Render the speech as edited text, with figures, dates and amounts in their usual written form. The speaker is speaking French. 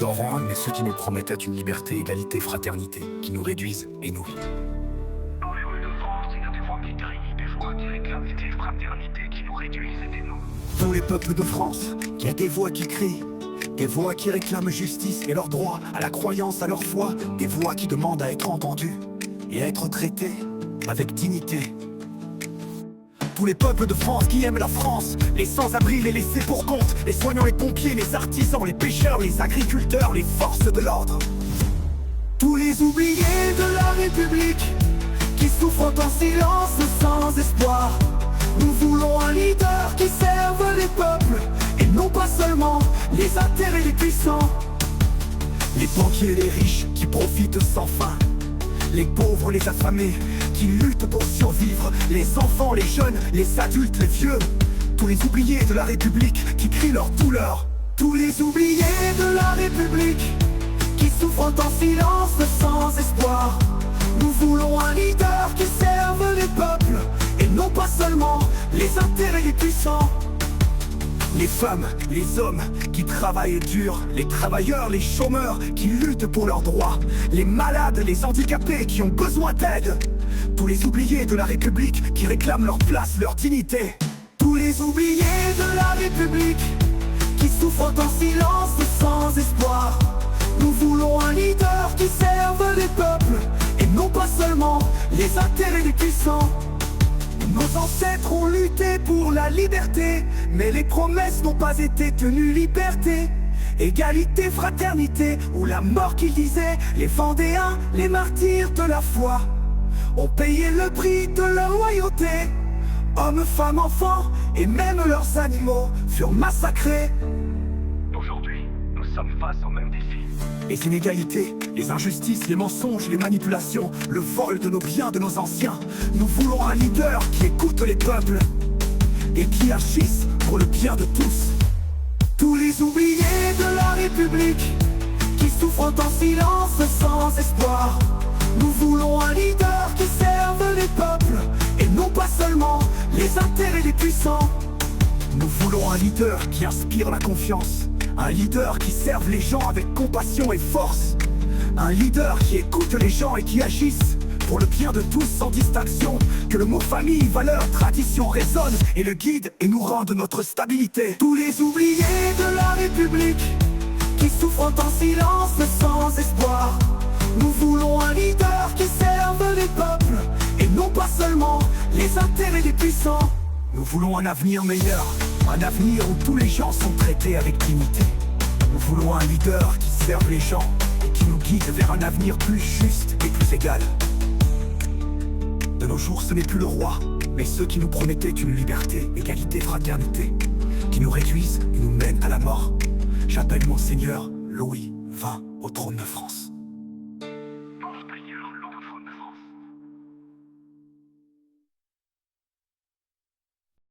adoreront, mais ceux qui nous promettaient une liberté, égalité, fraternité, qui nous réduisent et nous. Dans les rues de France, il y a des voix qui crient, des voix qui réclament égalité, fraternité, qui nous réduisent et nous. Dans les peuples de France, il y a des voix qui crient, des voix qui réclament justice et leur droit à la croyance, à leur foi, des voix qui demandent à être entendues et à être traitées avec dignité. Tous les peuples de France qui aiment la France, les sans-abri, les laissés pour compte, les soignants, les pompiers, les artisans, les pêcheurs, les agriculteurs, les forces de l'ordre. Tous les oubliés de la République, qui souffrent en silence sans espoir. Nous voulons un leader qui serve les peuples, et non pas seulement les intérêts des puissants. Les banquiers et les riches qui profitent sans fin, les pauvres, les affamés qui luttent pour survivre, les enfants, les jeunes, les adultes, les vieux. Tous les oubliés de la République qui crient leur douleur. Tous les oubliés de la République qui souffrent en silence sans espoir. Nous voulons un leader qui serve les peuples, et non pas seulement les intérêts des puissants. Les femmes, les hommes qui travaillent dur, les travailleurs, les chômeurs qui luttent pour leurs droits, les malades, les handicapés qui ont besoin d'aide. Tous les oubliés de la République qui réclament leur place, leur dignité. Tous les oubliés de la République qui souffrent en silence sans espoir. Nous voulons un leader qui serve les peuples, et non pas seulement les intérêts des puissants. Nos ancêtres ont lutté pour la liberté, mais les promesses n'ont pas été tenues. Liberté, égalité, fraternité, ou la mort qu'ils disaient. Les Vendéens, les martyrs de la foi, ont payé le prix de leur loyauté. Hommes, femmes, enfants, et même leurs animaux furent massacrés. Aujourd'hui, nous sommes face au même défi. Les inégalités, les injustices, les mensonges, les manipulations, le vol de nos biens de nos anciens. Nous voulons un leader qui écoute les peuples et qui agisse pour le bien de tous. Tous les oubliés de la République qui souffrent en silence sans espoir. Nous voulons un leader qui serve les peuples, et non pas seulement les intérêts des puissants. Nous voulons un leader qui inspire la confiance, un leader qui serve les gens avec compassion et force, un leader qui écoute les gens et qui agisse pour le bien de tous sans distinction. Que le mot famille, valeur, tradition résonne et le guide et nous rende notre stabilité. Tous les oubliés de la République qui souffrent en silence sans espoir. Nous voulons un leader qui serve les peuples, et non pas seulement les intérêts des puissants. Nous voulons un avenir meilleur, un avenir où tous les gens sont traités avec dignité. Nous voulons un leader qui serve les gens et qui nous guide vers un avenir plus juste et plus égal. De nos jours, ce n'est plus le roi, mais ceux qui nous promettaient une liberté, égalité, fraternité, qui nous réduisent et nous mènent à la mort. J'appelle mon Seigneur Louis XX au trône de France.